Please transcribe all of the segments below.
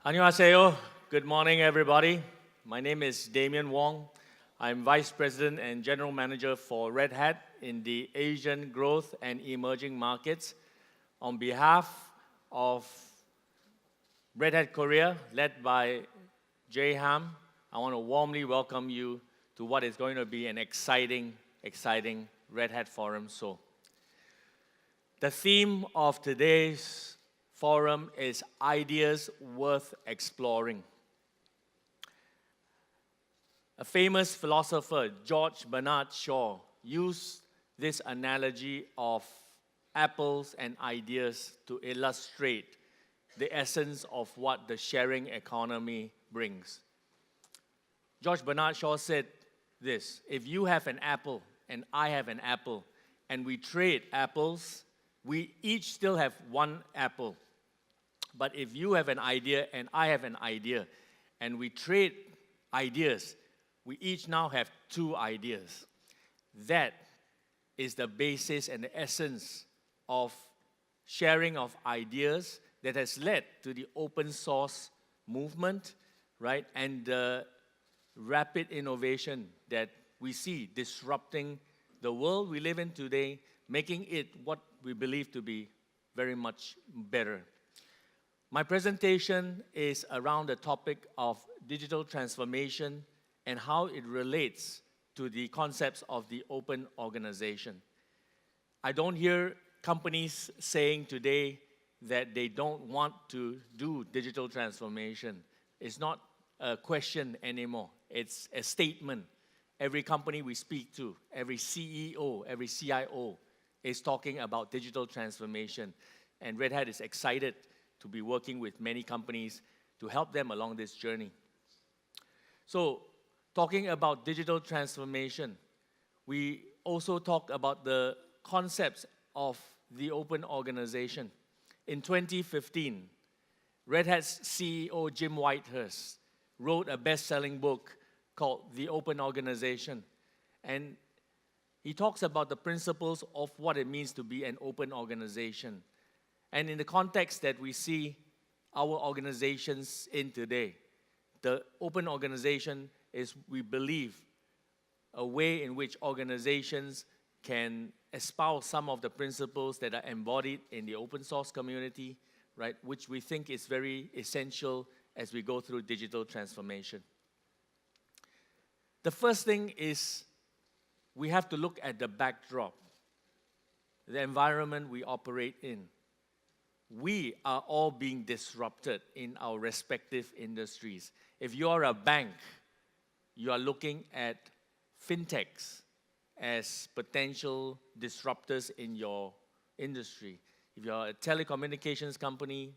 안녕하세요. Good morning, everybody. My name is Damien Wong. I'm Vice President and General Manager for Red Hat in the Asian Growth and Emerging Markets. On behalf of Red Hat Korea, led by Jay Ham, I want to warmly welcome you to what is going to be an exciting Red Hat Forum Seoul. The theme of today's forum is ideas worth exploring. A famous philosopher, George Bernard Shaw, used this analogy of apples and ideas to illustrate the essence of what the sharing economy brings. George Bernard Shaw said this: if you have an apple and I have an apple and we trade apples, we each still have one apple. But if you have an idea and I have an idea and we trade ideas, we each now have two ideas. That is the basis and the essence of sharing of ideas that has led to the open source movement, right? And the rapid innovation that we see disrupting the world we live in today, making it what we believe to be very much better. My presentation is around the topic of digital transformation and how it relates to the concepts of the open organization. I don't hear companies saying today that they don't want to do digital transformation. It's not a question anymore. It's a statement. Every company we speak to, every CEO, every CIO is talking about digital transformation. And Red Hat is excited to be working with many companies to help them along this journey. So, talking about digital transformation, we also talk about the concepts of the open organization. In 2015, Red Hat's CEO Jim Whitehurst wrote a best-selling book called The Open Organization. And he talks about the principles of what it means to be an open organization. And in the context that we see our organizations in today, the open organization is, we believe, a way in which organizations can espouse some of the principles that are embodied in the open source community, right, which we think is very essential as we go through digital transformation. The first thing is we have to look at the backdrop, the environment we operate in. We are all being disrupted in our respective industries. If you are a bank, you are looking at fintechs as potential disruptors in your industry. If you're a telecommunications company,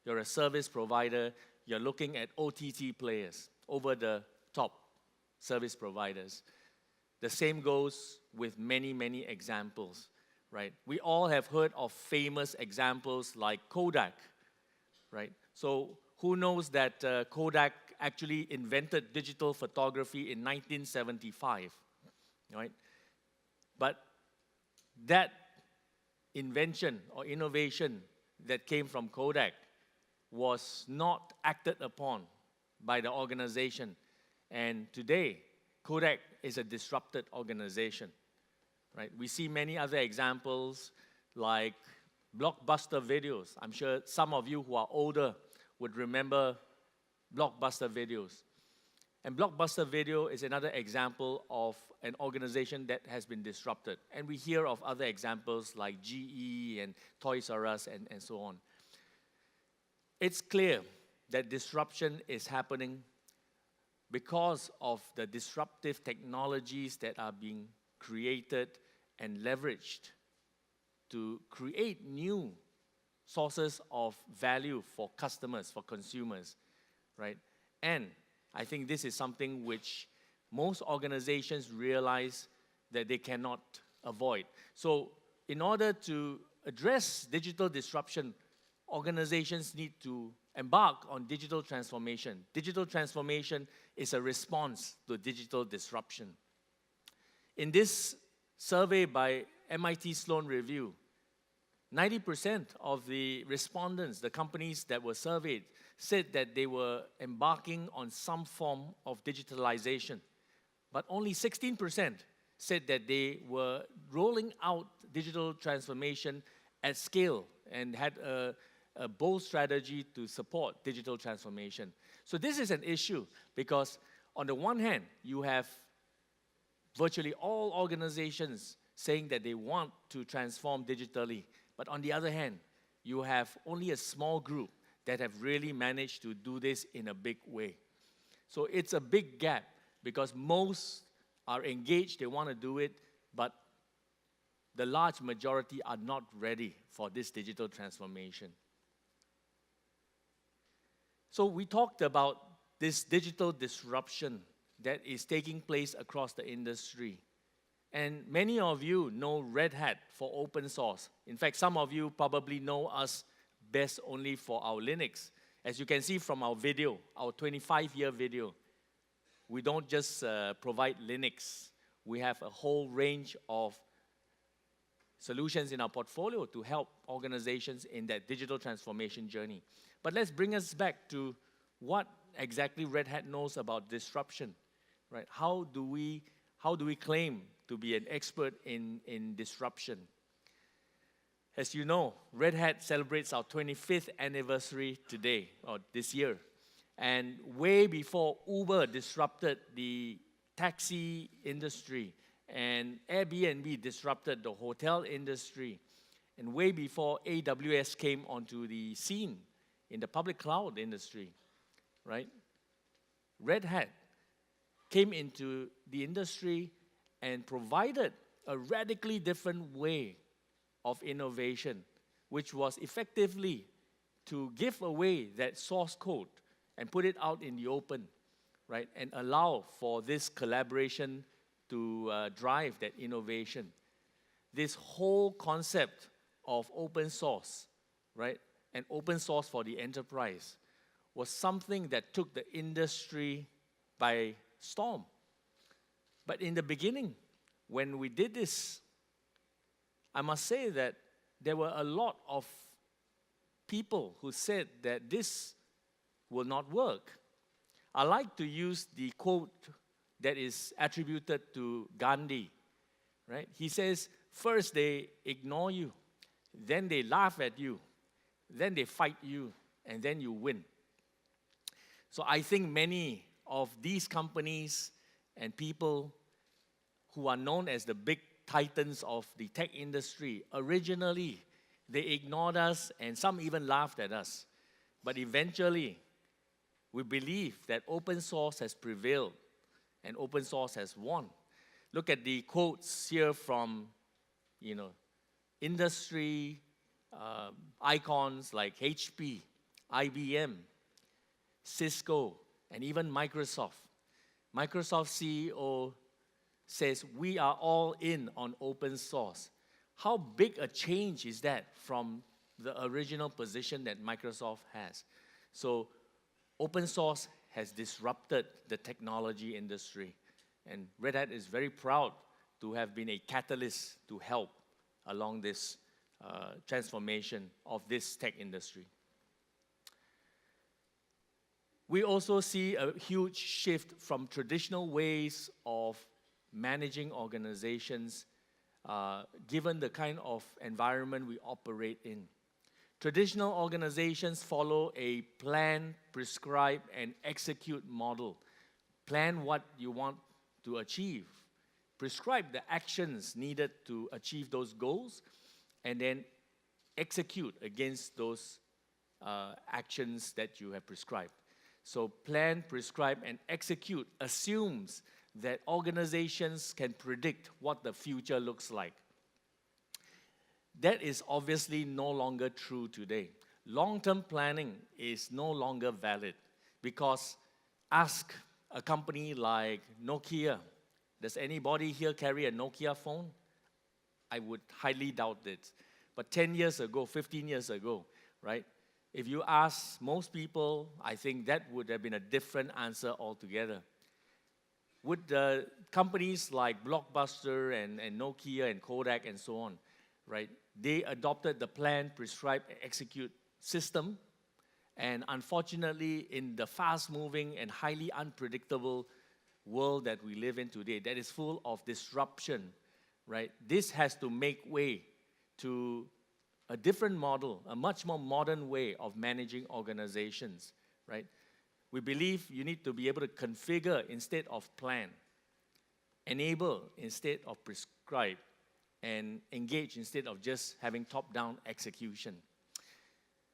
you're a service provider, you're looking at OTT players, over-the-top service providers. The same goes with many, many examples. Right? We all have heard of famous examples like Kodak, right? So who knows that Kodak actually invented digital photography in 1975, right? But that invention or innovation that came from Kodak was not acted upon by the organization. And today, Kodak is a disrupted organization. Right? We see many other examples like blockbuster videos. I'm sure some of you who are older would remember blockbuster videos. And blockbuster video is another example of an organization that has been disrupted. And we hear of other examples like GE and Toys R Us and so on. It's clear that disruption is happening because of the disruptive technologies that are being created and leveraged to create new sources of value for customers, for consumers, right? And I think this is something which most organizations realize that they cannot avoid. So in order to address digital disruption, organizations need to embark on digital transformation. Digital transformation is a response to digital disruption. In this survey by MIT Sloan Review, 90% of the respondents, the companies that were surveyed, said that they were embarking on some form of digitalization, but only 16% said that they were rolling out digital transformation at scale and had a bold strategy to support digital transformation. So this is an issue because on the one hand, you have virtually all organizations saying that they want to transform digitally, but on the other hand, you have only a small group that have really managed to do this in a big way. So it's a big gap because most are engaged, they want to do it, but the large majority are not ready for this digital transformation. So we talked about this digital disruption that is taking place across the industry. And many of you know Red Hat for open source. In fact, some of you probably know us best only for our Linux. As you can see from our video, our 25-year video, we don't just provide Linux. We have a whole range of solutions in our portfolio to help organizations in that digital transformation journey. But let's bring us back to what exactly Red Hat knows about disruption, right? How do we claim to be an expert in disruption? As you know, Red Hat celebrates our 25th anniversary today, or this year. And way before Uber disrupted the taxi industry, and Airbnb disrupted the hotel industry, and way before AWS came onto the scene in the public cloud industry, right? Red Hat came into the industry and provided a radically different way of innovation, which was effectively to give away that source code and put it out in the open, right? And allow for this collaboration to drive that innovation. This whole concept of open source, right? And open source for the enterprise was something that took the industry by storm. But in the beginning, when we did this, I must say that there were a lot of people who said that this will not work. I like to use the quote that is attributed to Gandhi, right? He says, first they ignore you, then they laugh at you, then they fight you, and then you win. So I think many of these companies and people who are known as the big titans of the tech industry, originally, they ignored us and some even laughed at us. But eventually, we believe that open source has prevailed and open source has won. Look at the quotes here from, industry icons like HP, IBM, Cisco, and even Microsoft. Microsoft CEO says, we are all in on open source. How big a change is that from the original position that Microsoft has? So open source has disrupted the technology industry. And Red Hat is very proud to have been a catalyst to help along this transformation of this tech industry. We also see a huge shift from traditional ways of managing organizations given the kind of environment we operate in. Traditional organizations follow a plan, prescribe, and execute model. Plan what you want to achieve. Prescribe the actions needed to achieve those goals, and then execute against those actions that you have prescribed. So plan, prescribe, and execute assumes that organizations can predict what the future looks like. That is obviously no longer true today. Long-term planning is no longer valid because ask a company like Nokia. Does anybody here carry a Nokia phone? I would highly doubt it. But 10 years ago, 15 years ago, right? If you ask most people, I think that would have been a different answer altogether. Would companies like Blockbuster and Nokia and Kodak and so on, right? They adopted the plan, prescribe, execute system, And unfortunately, in the fast-moving and highly unpredictable world that we live in today, that is full of disruption, right? This has to make way to a different model, a much more modern way of managing organizations, right? We believe you need to be able to configure instead of plan, enable instead of prescribe, and engage instead of just having top-down execution.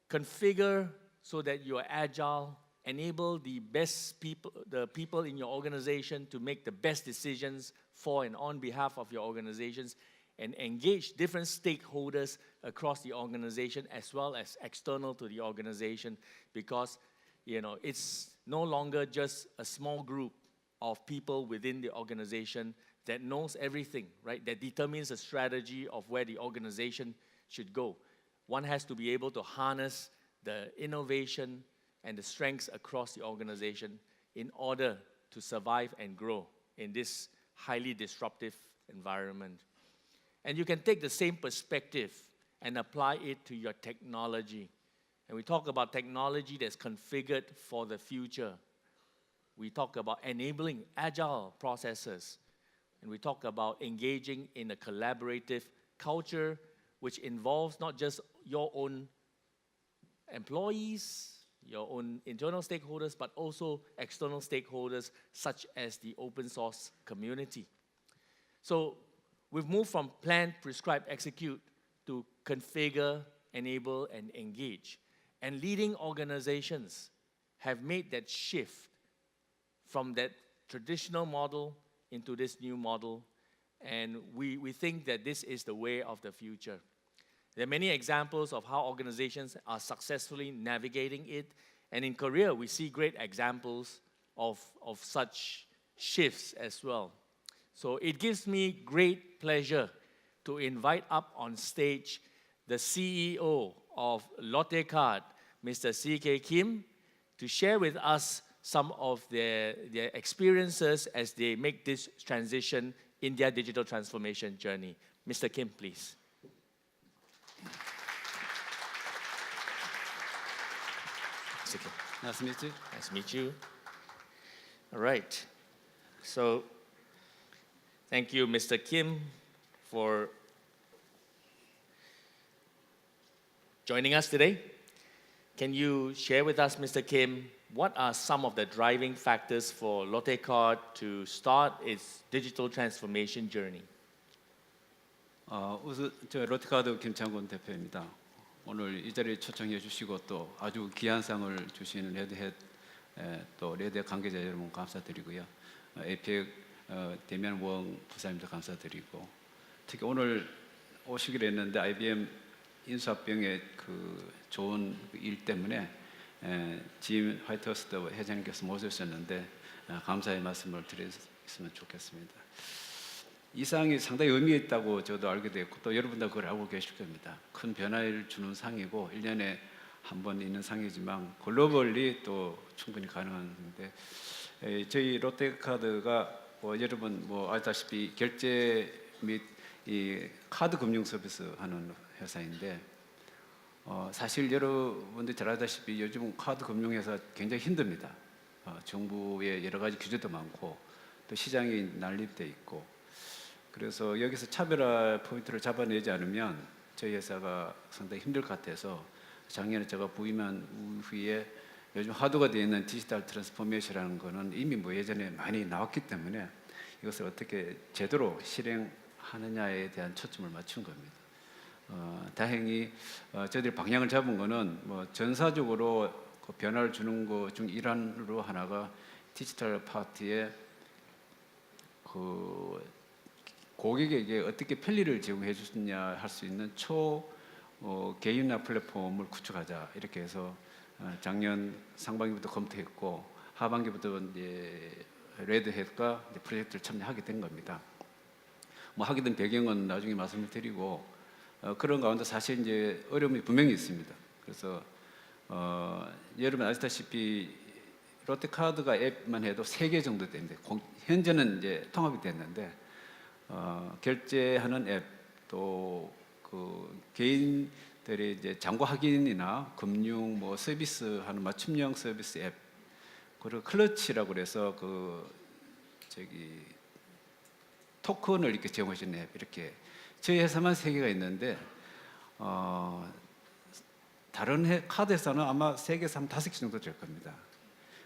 Configure so that you are agile, enable the best people, the people in your organization to make the best decisions for and on behalf of your organizations, and engage different stakeholders across the organization as well as external to the organization, because it's no longer just a small group of people within the organization that knows everything, right? That determines the strategy of where the organization should go. One has to be able to harness the innovation and the strengths across the organization in order to survive and grow in this highly disruptive environment. And you can take the same perspective and apply it to your technology. And we talk about technology that's configured for the future. We talk about enabling agile processes. And we talk about engaging in a collaborative culture which involves not just your own employees, your own internal stakeholders, but also external stakeholders such as the open source community. So we've moved from plan, prescribe, execute to configure, enable, and engage. And leading organizations have made that shift from that traditional model into this new model. And we think that this is the way of the future. There are many examples of how organizations are successfully navigating it. And in Korea, we see great examples of such shifts as well. So it gives me great pleasure to invite up on stage the CEO of Lotte Card, Mr. C.K. Kim, to share with us some of their experiences as they make this transition in their digital transformation journey. Mr. Kim, please. Nice to meet you. Nice to meet you. All right. So, thank you, Mr. Kim, for joining us today. Can you share with us, Mr. Kim, what are some of the driving factors for Lotte Card to start its digital transformation journey? 우선 저 롯데카드 김창곤 대표입니다. 오늘 이 자리에 초청해 주시고 또 아주 귀한 상을 주신 레드햇 또 레드햇 관계자 여러분 감사드리고요. 에이펙 대면 원 부사님도 감사드리고 특히 오늘 오시기로 했는데 IBM 인수합병의 그 좋은 일 때문에 짐 화이트허스트 회장님께서 모셨었는데 감사의 말씀을 드렸으면 좋겠습니다. 이 상이 상당히 의미 있다고 저도 알게 됐고 또 여러분도 그걸 알고 계실 겁니다. 큰 변화를 주는 상이고 1년에 한 번 있는 상이지만 글로벌리 또 충분히 가능한데 저희 롯데카드가 여러분 알다시피 결제 및 이 카드 금융 서비스 하는 회사인데 사실 여러분들 잘 알다시피 요즘 카드 금융회사 굉장히 힘듭니다. 정부의 여러 가지 규제도 많고 또 시장이 난립돼 있고 그래서 여기서 차별화 포인트를 잡아내지 않으면 저희 회사가 상당히 힘들 것 같아서 작년에 제가 부임한 후에 요즘 화두가 되어 있는 디지털 트랜스포메이션이라는 거는 이미 예전에 많이 나왔기 때문에 이것을 어떻게 제대로 실행하느냐에 대한 초점을 맞춘 겁니다. 다행히 저희들이 방향을 잡은 거는 전사적으로 그 변화를 주는 것 중 일환으로 하나가 디지털 파트에 그 고객에게 어떻게 편리를 제공해 주느냐 할 수 있는 개인화 플랫폼을 구축하자 이렇게 해서 작년 상반기부터 검토했고 하반기부터 이제 레드햇과 프로젝트를 참여하게 된 겁니다. 하게 된 배경은 나중에 말씀을 드리고 그런 가운데 사실 이제 어려움이 분명히 있습니다. 그래서 여러분 아시다시피 롯데카드가 앱만 해도 3개 정도 되는데 현재는 이제 통합이 됐는데 결제하는 앱 또 그 개인 들이 이제 잔고 확인이나 금융 뭐 서비스 하는 맞춤형 서비스 앱, 그리고 클러치라고 그래서 그 저기 토큰을 이렇게 제공하시는 앱, 이렇게 저희 회사만 3개가 있는데 다른 카드 회사는 아마 3개에서 한 5개 정도 될 겁니다.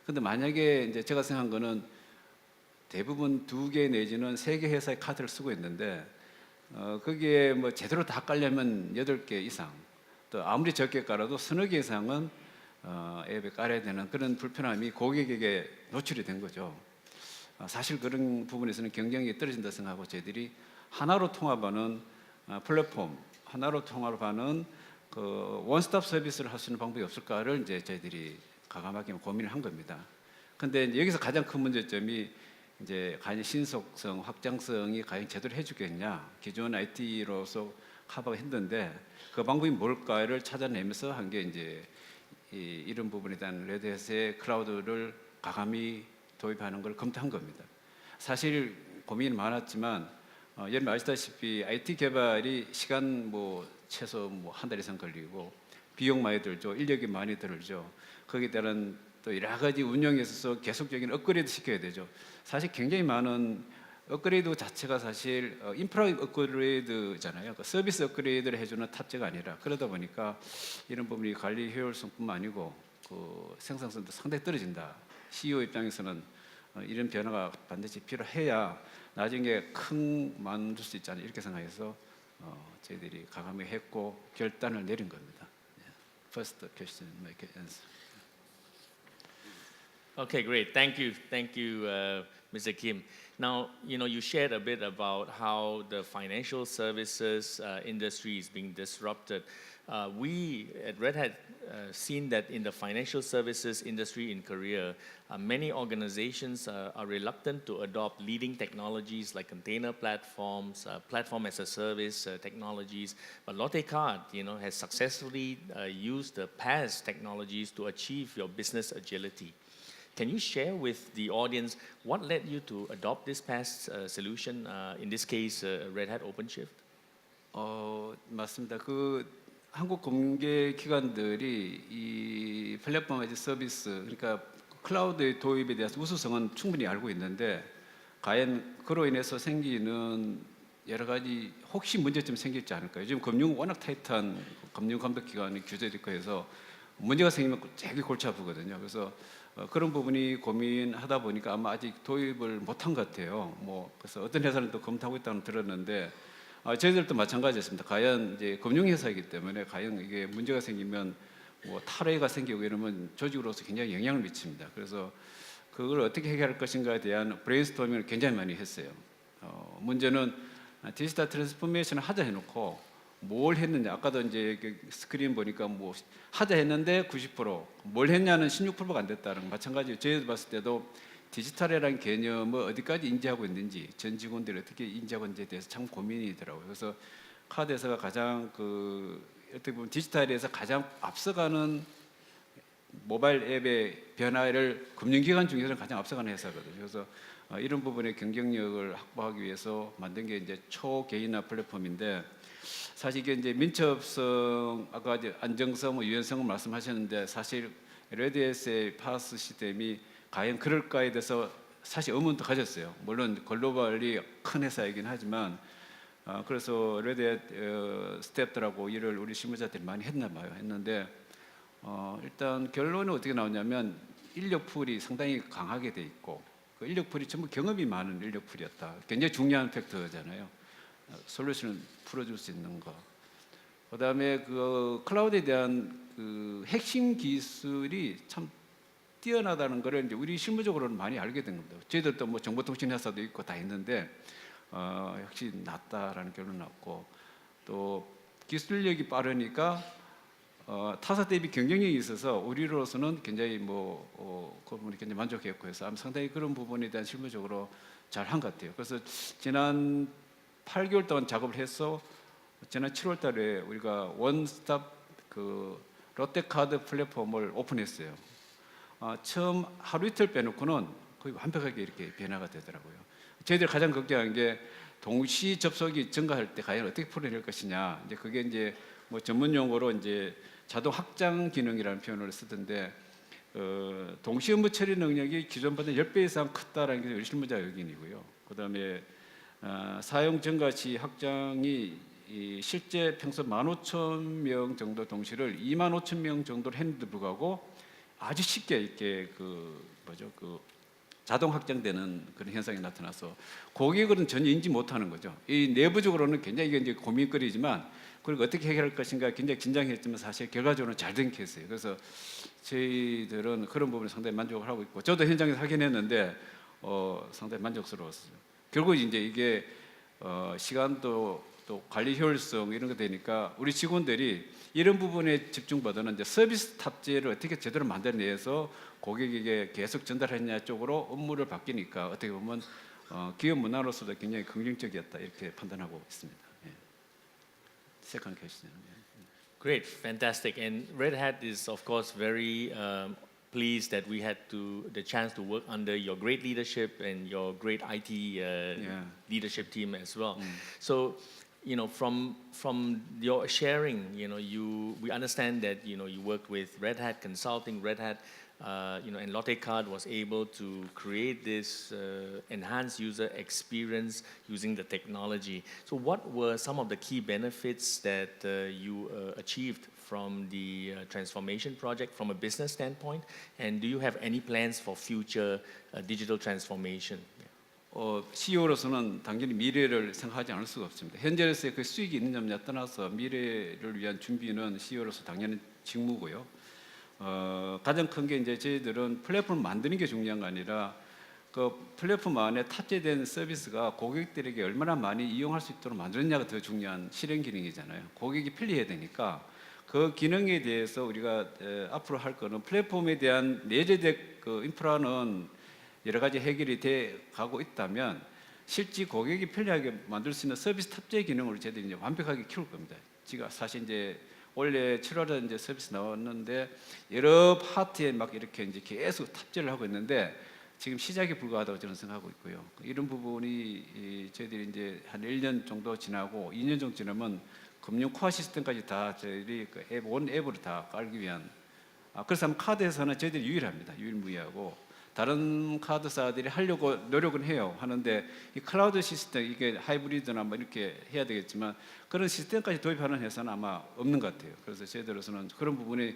근데 만약에 이제 제가 생각한 거는 대부분 2개 내지는 3개 회사의 카드를 쓰고 있는데 거기에 뭐 제대로 다 깔려면 8개 이상, 또 아무리 적게 깔아도 서너 개 이상은 앱에 깔아야 되는 그런 불편함이 고객에게 노출이 된 거죠. 사실 그런 부분에서는 경쟁력이 떨어진다 생각하고 저희들이 하나로 통합하는 플랫폼, 하나로 통합하는 그 원스톱 서비스를 할 수 있는 방법이 없을까를 이제 저희들이 과감하게 고민을 한 겁니다. 근데 여기서 가장 큰 문제점이 이제 과연 신속성, 확장성이 과연 제대로 해주겠냐, 기존 IT로서 커버가 했는데 그 방법이 뭘까를 찾아내면서 한 게 이제 이런 부분에 대한 레드햇의 클라우드를 과감히 도입하는 걸 검토한 겁니다. 사실 고민이 많았지만 여러분 아시다시피 IT 개발이 시간 뭐 최소 뭐 한 달 이상 걸리고 비용 많이 들죠, 인력이 많이 들죠. 거기에 따른 또 여러 가지 운영에 있어서 계속적인 업그레이드 시켜야 되죠. 사실 굉장히 많은 업그레이드 자체가 사실 인프라 업그레이드잖아요. 그 서비스 업그레이드를 해주는 탑재가 아니라, 그러다 보니까 이런 부분이 관리 효율성뿐만 아니고 그 생산성도 상당히 떨어진다. CEO 입장에서는 이런 변화가 반드시 필요해야 나중에 큰 만들 수 있잖아요. 이렇게 생각해서 저희들이 과감히 했고 결단을 내린 겁니다. First question, my answer. Okay, great. Thank you, Mr. Kim. Now, you shared a bit about how the financial services industry is being disrupted. We at Red Hat seen that in the financial services industry in Korea, many organizations are reluctant to adopt leading technologies like container platforms, platform as a service technologies. But Lotte Card, has successfully used the PaaS technologies to achieve your business agility. Can you share with the audience what led you to adopt this PaaS solution, in this case, Red Hat OpenShift? 맞습니다. 그 한국 공개 기관들이 이 플랫폼 에즈 서비스, 그러니까 클라우드의 도입에 대해서 우수성은 충분히 알고 있는데 과연 그로 인해서 생기는 여러 가지 혹시 문제점 생길지 않을까요? 요즘 금융 워낙 타이트한 금융 감독 기관이 규제되어 있고 해서 문제가 생기면 되게 골치 아프거든요. 그래서 그런 부분이 고민하다 보니까 아마 아직 도입을 못한 것 같아요. 그래서 어떤 회사는 또 검토하고 있다고 들었는데 저희들도 마찬가지였습니다. 과연 이제 금융회사이기 때문에 과연 이게 문제가 생기면 탈회가 생기고 이러면 조직으로서 굉장히 영향을 미칩니다. 그래서 그걸 어떻게 해결할 것인가에 대한 브레인스토밍을 굉장히 많이 했어요. 문제는 디지털 트랜스포메이션을 하자 해놓고 뭘 했느냐, 아까도 이제 스크린 보니까 하자 했는데 90%, 뭘 했냐는 16%가 안 됐다는 거 마찬가지예요. 저희들 봤을 때도 디지털이라는 개념을 어디까지 인지하고 있는지, 전 직원들이 어떻게 인지하고 있는지에 대해서 참 고민이더라고요. 그래서 카드 회사가 가장 어떻게 보면 디지털에서 가장 앞서가는 모바일 앱의 변화를 금융기관 중에서는 가장 앞서가는 회사거든요. 그래서 이런 부분의 경쟁력을 확보하기 위해서 만든 게 이제 초개인화 플랫폼인데, 사실 이게 이제 민첩성, 아까 이제 안정성, 유연성을 말씀하셨는데 사실 레드햇의 파스 시스템이 과연 그럴까에 대해서 사실 의문도 가졌어요. 물론 글로벌이 큰 회사이긴 하지만 그래서 레드햇 스태프들하고 일을 우리 실무자들이 많이 했나 봐요. 했는데 일단 결론은 어떻게 나오냐면 인력풀이 상당히 강하게 돼 있고 그 인력풀이 전부 경험이 많은 인력풀이었다. 굉장히 중요한 팩터잖아요. 솔루션을 풀어줄 수 있는 거. 그다음에 그 클라우드에 대한 그 핵심 기술이 참 뛰어나다는 것을 이제 우리 실무적으로는 많이 알게 된 겁니다. 저희들도 정보통신 회사도 있고 다 있는데 역시 낫다라는 결론 났고, 또 기술력이 빠르니까 타사 대비 경쟁력이 있어서 우리로서는 굉장히 그 부분이 굉장히 만족했고 해서 상당히 그런 부분에 대한 실무적으로 잘 한 것 같아요. 그래서 지난 8개월 동안 작업을 해서 지난 7월 달에 우리가 원스톱 그 롯데카드 플랫폼을 오픈했어요. 처음 하루 이틀 빼놓고는 거의 완벽하게 이렇게 변화가 되더라고요. 저희들 가장 걱정한 게 동시 접속이 증가할 때 과연 어떻게 풀어낼 것이냐. 이제 그게 이제 뭐 전문 용어로 이제 자동 확장 기능이라는 표현을 쓰던데 동시 업무 처리 능력이 기존보다 10배 이상 컸다라는 게 실무자 의견이고요. 그다음에 사용 증가 시 확장이 실제 평소 15,000명 정도 동시를 25,000명 정도로 했는데도 불구하고 아주 쉽게 이렇게 자동 확장되는 그런 현상이 나타나서 고객은 전혀 인지 못하는 거죠. 이 내부적으로는 굉장히 이게 이제 고민거리지만 그리고 어떻게 해결할 것인가 굉장히 긴장했지만 사실 결과적으로는 잘 된 케이스예요. 그래서 저희들은 그런 부분에 상당히 만족을 하고 있고 저도 현장에서 확인했는데 상당히 만족스러웠어요. 결국 이제 이게 시간도 또 관리 효율성 이런 거 되니까 우리 직원들이 이런 부분에 집중보다는 이제 서비스 탑재를 어떻게 제대로 만들어내서 고객에게 계속 전달했냐 쪽으로 업무를 바뀌니까 어떻게 보면 기업 문화로서도 굉장히 긍정적이었다 이렇게 판단하고 있습니다. 예. Second question. Great, fantastic. And Red Hat is, of course, very pleased that we had the chance to work under your great leadership and your great IT leadership team as well. So, from your sharing, we understand that you worked with Red Hat Consulting, Red Hat, and Lotte Card was able to create this enhanced user experience using the technology. So what were some of the key benefits that you achieved from the transformation project from a business standpoint? And do you have any plans for future digital transformation? CEO로서는 당연히 미래를 생각하지 않을 수가 없습니다. 현재로서의 그 수익이 있는 점에 떠나서 미래를 위한 준비는 CEO로서 당연히 직무고요. 가장 큰 게 이제 저희들은 플랫폼을 만드는 게 중요한 게 아니라 그 플랫폼 안에 탑재된 서비스가 고객들에게 얼마나 많이 이용할 수 있도록 만드느냐가 더 중요한 실행 기능이잖아요. 고객이 편리해야 되니까 그 기능에 대해서 우리가 앞으로 할 거는 플랫폼에 대한 내재된 그 인프라는 여러 가지 해결이 돼 가고 있다면 실제 고객이 편리하게 만들 수 있는 서비스 탑재 기능을 저희들이 이제 완벽하게 키울 겁니다. 지금 사실 이제 원래 7월에 이제 서비스 나왔는데 여러 파트에 막 이렇게 이제 계속 탑재를 하고 있는데 지금 시작에 불과하다고 저는 생각하고 있고요. 이런 부분이 저희들이 이제 한 1년 정도 지나고 2년 정도 지나면 금융 코어 시스템까지 다 저희들이 그 앱, 원 앱으로 다 깔기 위한 그래서 카드에서는 저희들이 유일합니다. 유일무이하고 다른 카드사들이 하려고 노력은 해요. 하는데 이 클라우드 시스템 이게 하이브리드나 뭐 이렇게 해야 되겠지만 그런 시스템까지 도입하는 회사는 아마 없는 것 같아요. 그래서 저희들로서는 그런 부분이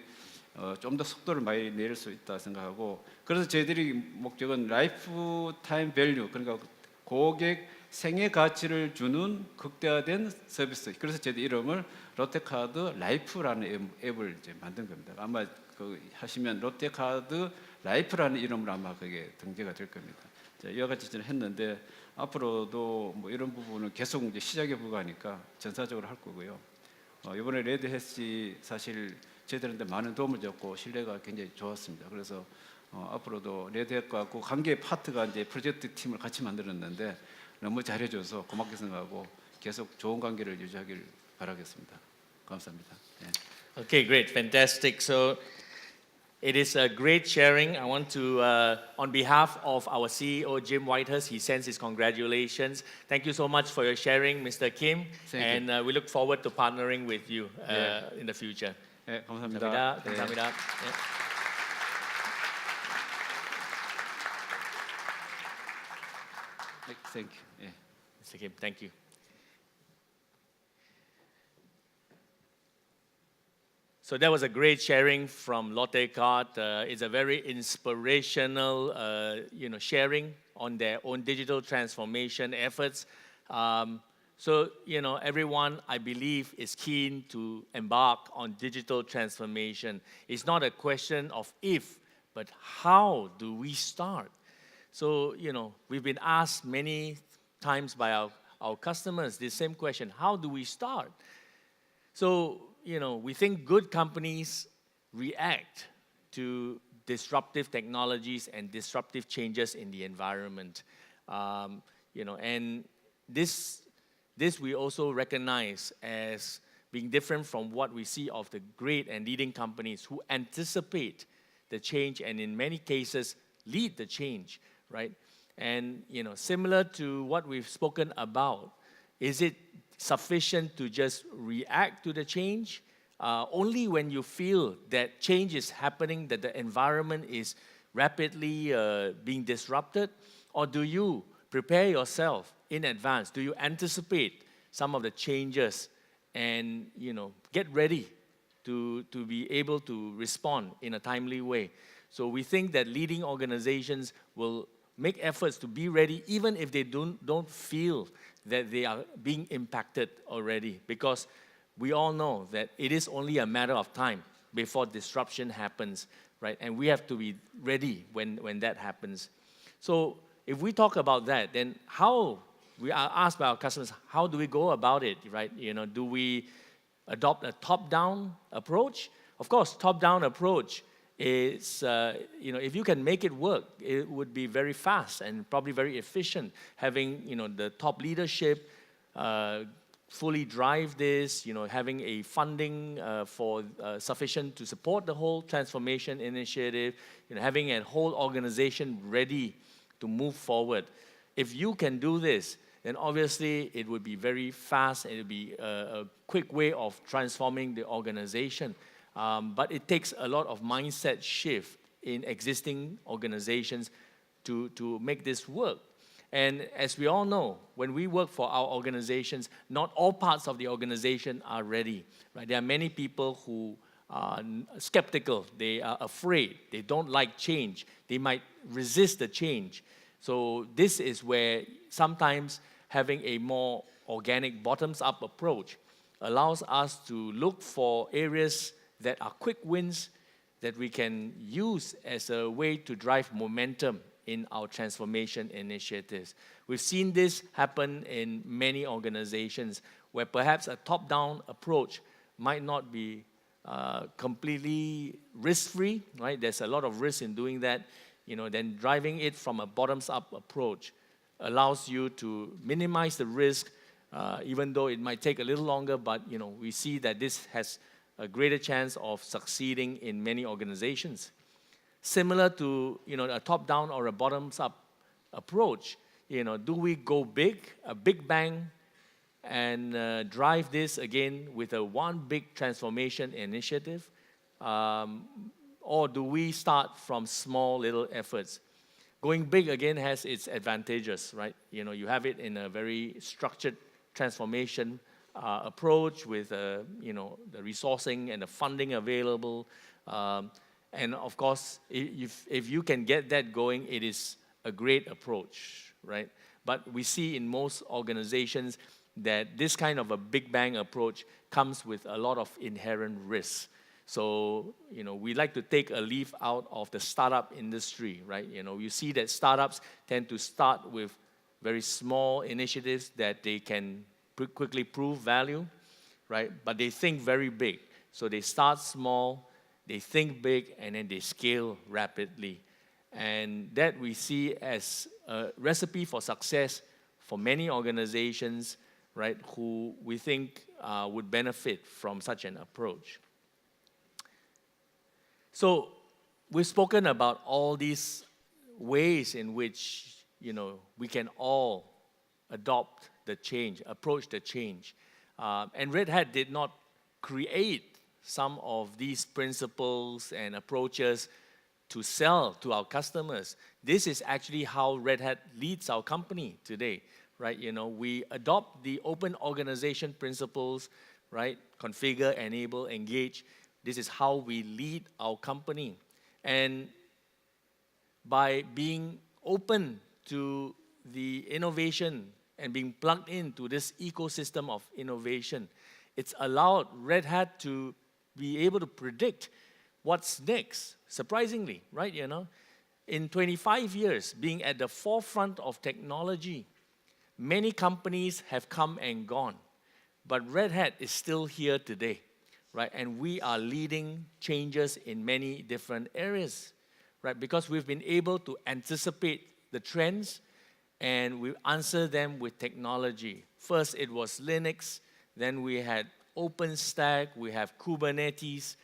좀 더 속도를 많이 내릴 수 있다 생각하고 그래서 저희들이 목적은 라이프 타임 밸류 그러니까 고객 생애 가치를 주는 극대화된 서비스. 그래서 저희들 이름을 롯데카드 라이프라는 앱을 이제 만든 겁니다. 아마 그 하시면 롯데카드 라이프라는 이름으로 아마 그게 등재가 될 겁니다. 이와 같이 저는 했는데 앞으로도 뭐 이런 부분은 계속 이제 시작에 불과하니까 전사적으로 할 거고요. 이번에 레드햇이 사실 저희들한테 많은 도움을 줬고 신뢰가 굉장히 좋았습니다. 그래서 앞으로도 레드햇과 그 관계 파트가 이제 프로젝트 팀을 같이 만들었는데 너무 잘해줘서 고맙게 생각하고 계속 좋은 관계를 유지하길 바라겠습니다. 감사합니다. 네. Okay, great, fantastic. So it is a great sharing. I want to, on behalf of our CEO, Jim Whitehurst, he sends his congratulations. Thank you so much for your sharing, Mr. Kim. Thank and we look forward to partnering with you in the future. 네, 감사합니다. 감사합니다. 네. Thank you. 네. Mr. Kim, thank you. So that was a great sharing from Lotte Card. It's a very inspirational, sharing on their own digital transformation efforts. So, everyone, I believe, is keen to embark on digital transformation. It's not a question of if, but how do we start? So, we've been asked many times by our customers this same question: how do we start? So, we think good companies react to disruptive technologies and disruptive changes in the environment. And this we also recognize as being different from what we see of the great and leading companies who anticipate the change and in many cases lead the change, right? And, similar to what we've spoken about, is it sufficient to just react to the change? Only when you feel that change is happening, that the environment is rapidly being disrupted? Or do you prepare yourself in advance? Do you anticipate some of the changes and get ready to be able to respond in a timely way? So we think that leading organizations will make efforts to be ready even if they don't feel that they are being impacted already, because we all know that it is only a matter of time before disruption happens, right? And we have to be ready when that happens. So if we talk about that, then how we are asked by our customers, how do we go about it, right? Do we adopt a top-down approach? Of course, top-down approach is, if you can make it work, it would be very fast and probably very efficient. Having, the top leadership fully drive this, having a funding for sufficient to support the whole transformation initiative, having a whole organization ready to move forward. If you can do this, then obviously it would be very fast and it would be a quick way of transforming the organization. But it takes a lot of mindset shift in existing organizations to make this work. And as we all know, when we work for our organizations, not all parts of the organization are ready, right? There are many people who are skeptical, they are afraid, they don't like change, they might resist the change. So this is where sometimes having a more organic bottoms-up approach allows us to look for areas that are quick wins that we can use as a way to drive momentum in our transformation initiatives. We've seen this happen in many organizations where perhaps a top-down approach might not be completely risk-free, right? There's a lot of risk in doing that. Then driving it from a bottoms-up approach allows you to minimize the risk, even though it might take a little longer, but we see that this has a greater chance of succeeding in many organizations. Similar to a top-down or a bottoms-up approach, do we go big, a big bang, and drive this again with a one big transformation initiative? Or do we start from small little efforts? Going big again has its advantages, right? You have it in a very structured transformation approach with the resourcing and the funding available. And of course, if you can get that going, it is a great approach, right? But we see in most organizations that this kind of a big bang approach comes with a lot of inherent risks. So, we like to take a leaf out of the startup industry, right? You see that startups tend to start with very small initiatives that they can quickly prove value, right? But they think very big. So they start small, they think big, and then they scale rapidly. And that we see as a recipe for success for many organizations, right, who we think would benefit from such an approach. So we've spoken about all these ways in which, we can all adopt the change, approach the change. And Red Hat did not create some of these principles and approaches to sell to our customers. This is actually how Red Hat leads our company today, right? We adopt the open organization principles, right? Configure, enable, engage. This is how we lead our company. And by being open to the innovation and being plugged into this ecosystem of innovation, it's allowed Red Hat to be able to predict what's next, surprisingly, right? In 25 years, being at the forefront of technology, many companies have come and gone, but Red Hat is still here today, right? And we are leading changes in many different areas, right? Because we've been able to anticipate the trends and we answer them with technology. First, it was Linux, then we had OpenStack, we have Kubernetes.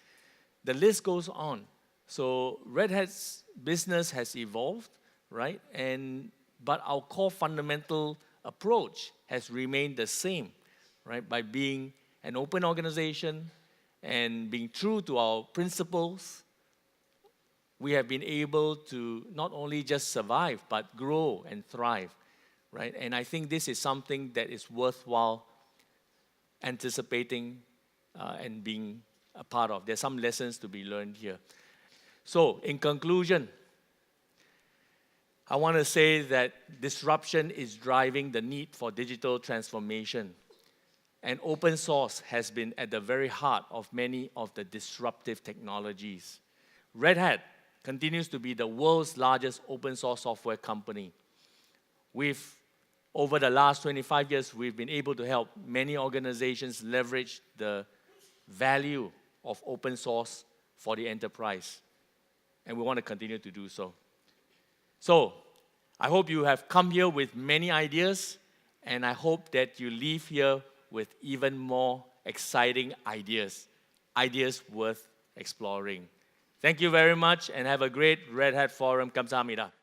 The list goes on. So Red Hat's business has evolved, right? But our core fundamental approach has remained the same, right? By being an open organization and being true to our principles, we have been able to not only just survive, but grow and thrive, right? And I think this is something that is worthwhile anticipating and being a part of. There's some lessons to be learned here. So, in conclusion, I want to say that disruption is driving the need for digital transformation. And open source has been at the very heart of many of the disruptive technologies. Red Hat continues to be the world's largest open source software company. Over the last 25 years, we've been able to help many organizations leverage the value of open source for the enterprise. And we want to continue to do so. So, I hope you have come here with many ideas, and I hope that you leave here with even more exciting ideas worth exploring. Thank you very much, and have a great Red Hat Forum. 감사합니다.